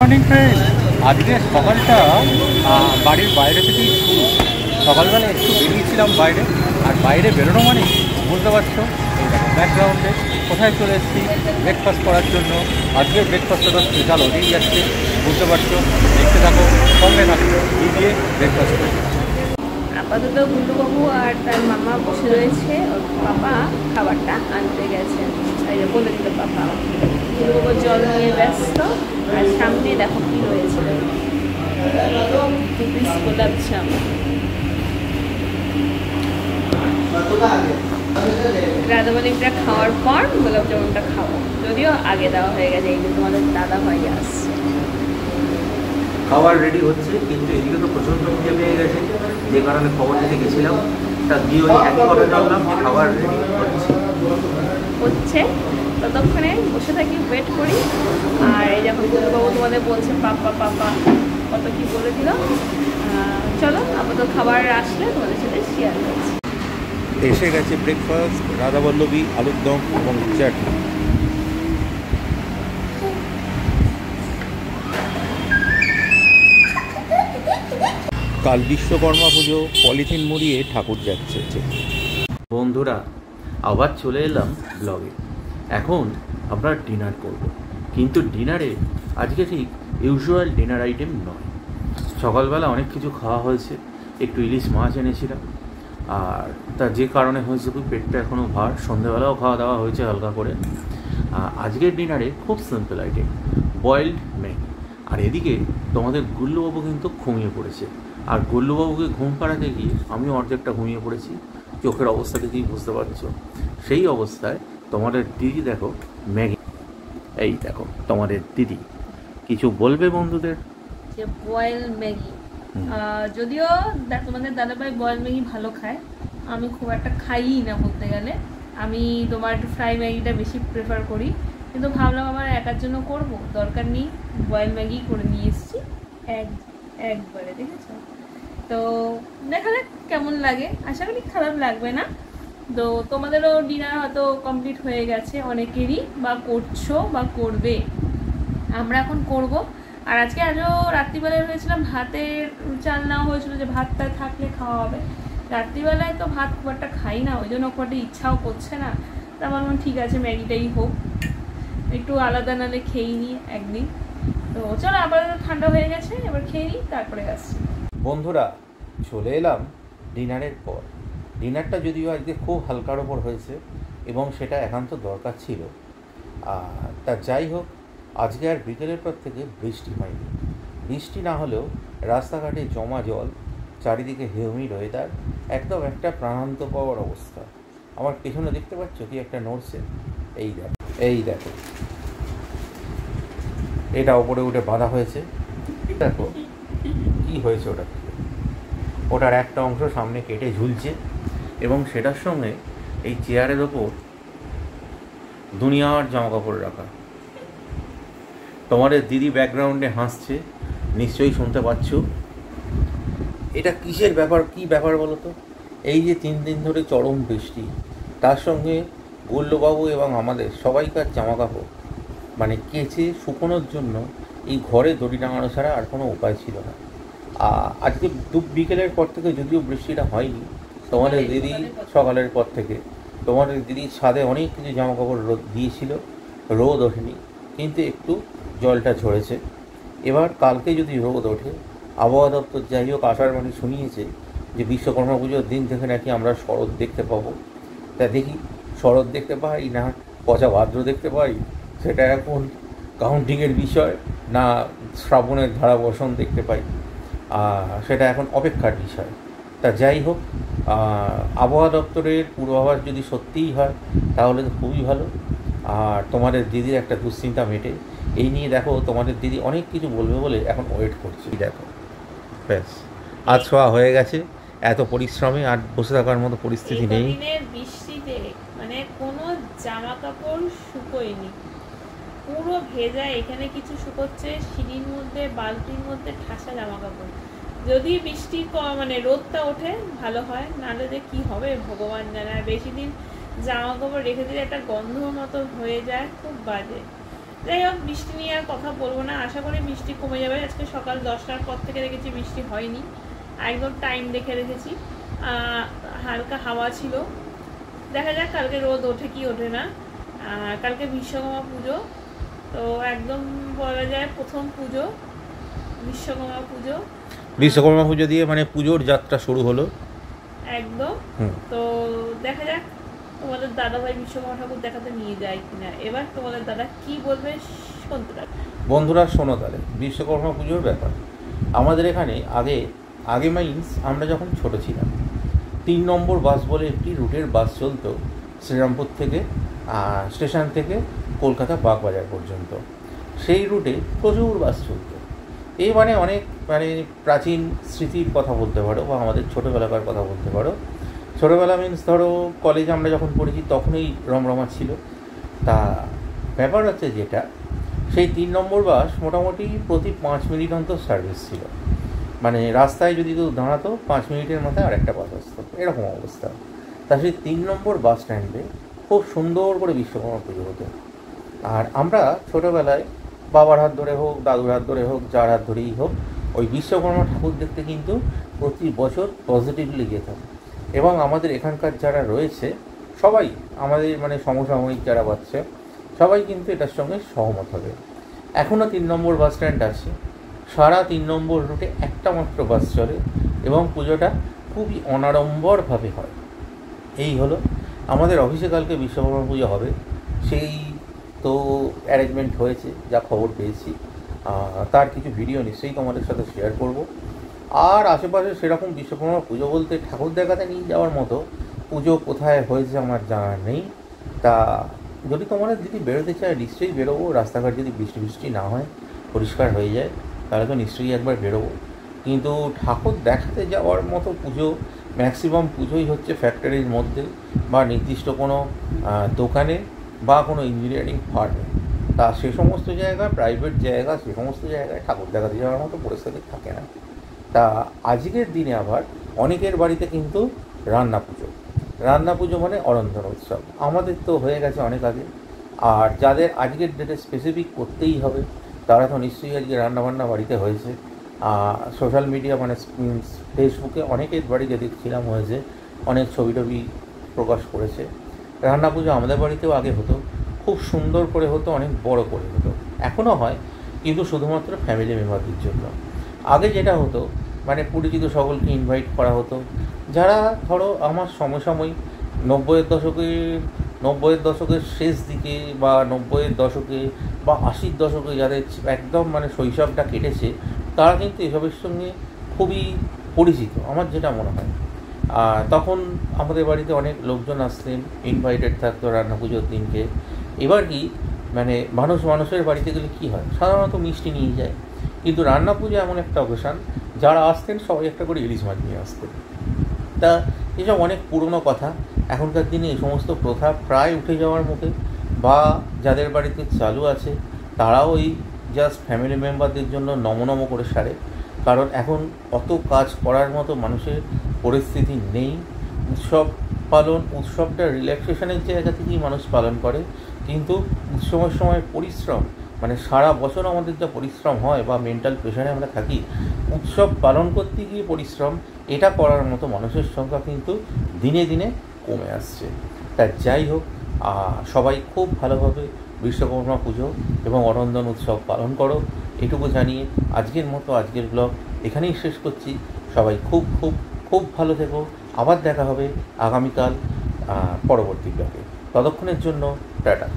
Morning friend, আজকে সকালটা বাড়ির বাইরে থেকেই শুরু। সকালবেলা একটু বেরিয়েছিলাম বাইরে, আর বাইরে বেরোনো মানে বুঝতে পারছো এই দেখো ব্যাকগ্রাউন্ডে কোথায় চলে এসেছি ব্রেকফাস্ট করার জন্য। আজকে ব্রেকফাস্টটা স্পেশাল হতেই যাচ্ছে, বুঝতে পারছো। দেখতে থাকো, সঙ্গে থাকো, এই দিয়ে ব্রেকফাস্ট করি। আপাতত গুল্লুবাবু আর তার মামা বসে রয়েছে, ওর পাপা খাবারটা আনতে গেছে। এই যে বলে দিল পাপা, গুল্লুবাবু জল নিয়ে ব্যস্ত। আর সামনে দেখো কি রয়েছে, গোলাপ জামুন। রাধাবালিটা খাওয়ার পর গোলাপ জামুনটা খাবো, যদিও আগে দেওয়া হয়ে গেছে। এই যে তোমাদের দাদা ভাই আসছে, খাবার রেডি হচ্ছে, কিন্তু এদিকে তো প্রচণ্ড খিদে পেয়ে গেছে, যে কারণে খবর দিতে গেছিলাম। তা গিয়ে ওই একই কথা জানলাম যে খাবার রেডি হচ্ছে। ততক্ষণে বসে থাকি, ওয়েট করি। আর এই যখন গুল্লুবাবু তোমাদের বলছে পাপা পাপা কত কি বলে দিল। চলো আপাতত খাবার আসলে তোমাদের সাথে শেয়ার করছি। এসে গেছে ব্রেকফাস্ট, রাধাবল্লভী, আলুর দম এবং চাটনি। কাল বিশ্বকর্মা পুজো, পলিথিন মুড়িয়ে ঠাকুর যাচ্ছে। বন্ধুরা, আবার চলে এলাম ব্লগে। এখন আমরা ডিনার করব, কিন্তু ডিনারে আজকে ঠিক ইউজুয়াল ডিনার আইটেম নয়। সকালবেলা অনেক কিছু খাওয়া হয়েছে, একটু ইলিশ মাছ এনেছিলাম, আর তা যে কারণে হয়েছে কি পেটটা এখনও ভার। সন্ধ্যেবেলাও খাওয়া দাওয়া হয়েছে হালকা করে। আজকের ডিনারে খুব সিম্পল আইটেম, বয়েলড ম্যাগি। আর এদিকে তোমাদের গুল্লুবাবু কিন্তু ঘুমিয়ে পড়েছে, আর গুল্লুবাবুকে ঘুম পাড়াতে গিয়ে আমিও অর্ধেকটা ঘুমিয়ে পড়েছি। চোখের অবস্থা দেখেই বুঝতে পারছো। সেই অবস্থায় তোমাদের দিদি দেখো ম্যাগি, এই দেখো তোমাদের দিদি কিছু বলবে বন্ধুদের? যে বয়েল ম্যাগি, যদিও তোমাদের দাদাভাই বয়েল ম্যাগি ভালো খায়, আমি খুব একটা খাইই না বলতে গেলে। আমি তোমার একটু ফ্রাই ম্যাগিটা বেশি প্রেফার করি, কিন্তু ভাবলাম আমার একার জন্য করব, দরকার নেই, বয়েল ম্যাগি করে নিয়ে এসেছি একবারে। দেখেছো তো, দেখা যাক কেমন লাগে, আশা করি খারাপ লাগবে না। তো তোমাদেরও ডিনার হয়তো কমপ্লিট হয়ে গেছে অনেকেরই, বা করছো বা করবে। আমরা এখন করব। আর আজও রাত্রিবেলায় হয়েছিলাম ভাতের চাল নেওয়া হয়েছিল, যে ভাতটা থাকলে খাওয়া হবে। রাত্রিবেলায় তো ভাত খুব একটা খাই না, ওই জন্য খুব একটা ইচ্ছাও করছে না। তা বললাম ঠিক আছে ম্যাগিটাই হোক, একটু আলাদা নালে খেয়ে নিই একদিন। তো চলো, আবার ঠান্ডা হয়ে গেছে, এবার খেয়ে নিই, তারপরে আসছি। বন্ধুরা, চলে এলাম ডিনারের পর। ডিনারটা যদিও আজকে খুব হালকার ওপর হয়েছে, এবং সেটা একান্ত দরকার ছিল। তা যাই হোক, আজকে আর বিকেলের পর থেকে বৃষ্টি হয়নি। বৃষ্টি না হলেও রাস্তাঘাটে জমা জল, চারিদিকে হিউমিড ওয়েদার, একদম একটা প্রাণান্ত পাওয়ার অবস্থা। আমার পেছনে দেখতে পাচ্ছ কি একটা নড়ছে? এই দেখো এটা ওপরে উঠে বাঁধা হয়েছে। দেখো কি হয়েছে ওটা থেকে। ওটার একটা অংশ সামনে কেটে ঝুলছে, এবং সেটার সঙ্গে এই চেয়ারের ওপর দুনিয়ার জামা কাপড় রাখা। তোমাদের দিদি ব্যাকগ্রাউন্ডে হাসছে, নিশ্চয়ই শুনতে পাচ্ছ। এটা কিসের ব্যাপার, কি ব্যাপার বলো তো? এই যে 3 দিন ধরে চরম বৃষ্টি, তার সঙ্গে গুল্লুবাবু এবং আমাদের সবাইকার জামা কাপড় মানে কেচে শুকোনোর জন্য এই ঘরে দড়ি টাঙানো ছাড়া আর কোনো উপায় ছিল না। আজকে বিকেলের পর থেকে যদিও বৃষ্টিটা হয়নি, তোমাদের দিদি সকালের পর থেকে তোমাদের দিদি ছাদে অনেক কিছু জামা কাপড় রোদ দিয়েছিল, রোদ ওঠেনি, কিন্তু একটু জলটা ঝরেছে। এবার কালকে যদি রোদ ওঠে, আবহাওয়া দপ্তর যাই হোক আষাঢ় বাণী শুনিয়েছে যে বিশ্বকর্মা পুজোর দিন থেকে নাকি আমরা শরৎ দেখতে পাবো। তা দেখি শরৎ দেখতে পাই না পচা ভাদ্র দেখতে পাই, সেটা এখন কাউন্টিংয়ের বিষয়, না শ্রাবণের ধারা বর্ষণ দেখতে পাই, সেটা এখন অপেক্ষার বিষয়। তা যাই হোক, আবহাওয়া দপ্তরের পূর্বাভাস যদি সত্যিই হয় তাহলে তো খুবই ভালো, আর তোমাদের দিদির একটা দুশ্চিন্তা মেটে। এই নিয়ে দেখো তোমাদের দিদি অনেক কিছু বলবে বলে এখন ওয়েট করছি। দেখো ব্যাস, আজ শোয়া হয়ে গেছে। এত পরিশ্রমে আর বসে থাকার মতো পরিস্থিতি নেই। বৃষ্টিতে মানে কোনো জামা কাপড় শুকোয়নি, পুরো ভেজা। এখানে কিছু শুকোচ্ছে সিঁড়ির মধ্যে, বালতির মধ্যে ঠাসা জামা কাপড়। যদি বৃষ্টি মানে রোদটা ওঠে ভালো হয়, নাহলে যে কী হবে ভগবান জানে। আর বেশি দিন জামা কাপড় রেখে দিলে একটা গন্ধ মতো হয়ে যায়, খুব বাজে। যাই হোক, বৃষ্টি নিয়ে আর কথা বলবো না, আশা করি বৃষ্টি কমে যাবে। আজকে সকাল 10টার পর থেকে রেখেছি, বৃষ্টি হয়নি, একদম টাইম দেখে রেখেছি। হালকা হাওয়া ছিল, দেখা যাক কালকে রোদ ওঠে কি ওঠে না। কালকে বিশ্বকর্মা পুজো, তো একদম বলা যায় প্রথম পুজো বিশ্বকর্মা পুজো। বিশ্বকর্মা পুজো দিয়ে মানে পুজোর যাত্রা শুরু হলো একদম। তো দেখা যাক তোমাদের দাদাভাই বিশ্বকর্মা ঠাকুর দেখাতে নিয়ে যায় কিনা। এবার তোমাদের দাদা কি বলবে শুনতে থাকো। বন্ধুরা শোনো তাহলে বিশ্বকর্মা পুজোর ব্যাপার। আমাদের এখানে আগে মাইন্স আমরা যখন ছোট ছিলাম 3 নম্বর বাস বলে একটি রুটের বাস চলতো শ্রীরামপুর থেকে স্টেশন থেকে কলকাতা বাগবাজার পর্যন্ত। সেই রুটে প্রচুর বাস চলতো। এই মানে অনেক প্রাচীন স্মৃতির কথা বলতে পারো বা আমাদের ছোটোবেলাকার কথা বলতে পারো। ছোটোবেলা মিন্স ধরো কলেজে আমরা যখন পড়েছি তখনই রমরমা ছিল। তা ব্যাপার হচ্ছে যেটা, সেই 3 নম্বর বাস মোটামুটি প্রতি 5 মিনিট অন্তর সার্ভিস ছিল। মানে রাস্তায় যদি কেউ দাঁড়াতো 5 মিনিটের মাথায় আরেকটা বাস আসতো, এরকম অবস্থা। তা সেই 3 নম্বর বাস স্ট্যান্ডে খুব সুন্দর করে বিশ্বকর্মা পুজো হতো। আর আমরা ছোটোবেলায় বাবার হাত ধরে হোক, দাদুর হাত ধরে হোক, যার হাত ধরেই হোক, ওই বিশ্বকর্মা ঠাকুর দেখতে কিন্তু প্রতি বছর পজিটিভলি যেতাম। এবং আমাদের এখানকার যারা রয়েছে সবাই, আমাদের সমসাময়িক যারা বাচ্চা সবাই কিন্তু এটার সঙ্গে সহমত হবে। এখনও 3 নম্বর বাস স্ট্যান্ড আছে, সারা 3 নম্বর রুটে একটা মাত্র বাস চলে এবং পুজোটা খুবই অনাড়ম্বরভাবে হয়। এই হলো আমাদের অফিসে কালকে বিশ্বকর্মা পুজো হবে, সেই তো অ্যারেঞ্জমেন্ট হয়েছে যা খবর পেয়েছি। তার কিছু ভিডিও নিশ্চয়ই তোমাদের সাথে শেয়ার করব। আর আশেপাশে সেরকম বিশ্বকর্মা পুজো বলতে ঠাকুর দেখাতে নিয়ে যাওয়ার মতো পুজো কোথায় হয়েছে আমার জানা নেই। তা যদি তোমাদের দিদি বেরোতে চায় নিশ্চয়ই বেরোবো। রাস্তাঘাট যদি বৃষ্টি না হয়, পরিষ্কার হয়ে যায়, তাহলে তো নিশ্চয়ই একবার বেরোবো। কিন্তু ঠাকুর দেখাতে যাওয়ার মতো পুজো ম্যাক্সিমাম পুজোই হচ্ছে ফ্যাক্টরির মধ্যে বা নির্দিষ্ট কোনো দোকানে বা কোনো ইঞ্জিনিয়ারিং ফার্মে। তা সে সমস্ত জায়গায়, প্রাইভেট জায়গা, সে সমস্ত জায়গায় ঠাকুর দেখাতে যাওয়ার মতো পরিস্থিতি থাকে না। তা আজকের দিনে আবার অনেকের বাড়িতে কিন্তু রান্না পুজো মানে অরন্ধন উৎসব। আমাদের তো হয়ে গেছে অনেক আগে। আর যাদের আজকের ডেটে স্পেসিফিক করতেই হবে তারা তো নিশ্চয়ই আজকে রান্নাবান্না বাড়িতে হয়েছে। সোশ্যাল মিডিয়া ফেসবুকে অনেকের বাড়িতে দেখছিলাম হয়েছে, অনেক ছবি টবি প্রকাশ করেছে। রান্না পুজো আমাদের বাড়িতেও আগে হতো, খুব সুন্দর করে হতো, অনেক বড় করে হতো, এখনও হয় কিন্তু শুধুমাত্র ফ্যামিলি মেম্বারদের জন্য। আগে যেটা হতো পরিচিত সকলকে ইনভাইট করা হতো। যারা ধরো আমার সমসাময়িক 90-এর দশকের শেষ দিকে বা 90-এর দশকে বা 80-র দশকে যাদের একদম শৈশবটা কেটেছে, তারা কিন্তু এসবের সঙ্গে খুবই পরিচিত আমার যেটা মনে হয়। তখন আমাদের বাড়িতে অনেক লোকজন আসতেন, ইনভাইটেড থাকতো রান্না পুজোর দিনকে। এবার কি মানুষের বাড়িতে গেলে কী হয়, সাধারণত মিষ্টি নিয়ে যায়। কিন্তু রান্না পুজো এমন একটা অকেশন, যারা আসতেন সবাই একটা করে ইলিশ মাছ নিয়ে আসতেন। তা এসব অনেক পুরনো কথা। এখনকার দিনে এই সমস্ত প্রথা প্রায় উঠে যাওয়ার মুখে, বা যাদের বাড়িতে চালু আছে তারাও এই জাস্ট ফ্যামিলি মেম্বারদের জন্য নমনম করে সারে। কারণ এখন অত কাজ করার মতো মানুষের পরিস্থিতি নেই। উৎসবটা রিল্যাক্সেশনের জায়গা থেকেই মানুষ পালন করে, কিন্তু উৎসবের সময় পরিশ্রম সারা বছর আমাদের যা পরিশ্রম হয় বা মেন্টাল প্রেশারে আমরা থাকি, উৎসব পালন করতে গিয়ে পরিশ্রম এটা করার মতো মানুষের সংখ্যা কিন্তু দিনে দিনে কমে আসছে। তা যাই হোক, সবাই খুব ভালোভাবে বিশ্বকর্মা পুজো এবং অরন্ধন উৎসব পালন করো, এটুকু জানিয়ে আজকের ব্লগ এখানেই শেষ করছি। সবাই খুব খুব খুব ভালো থেকো। আবার দেখা হবে আগামীকাল পরবর্তী ব্লগে। ততক্ষণের জন্য টাটা।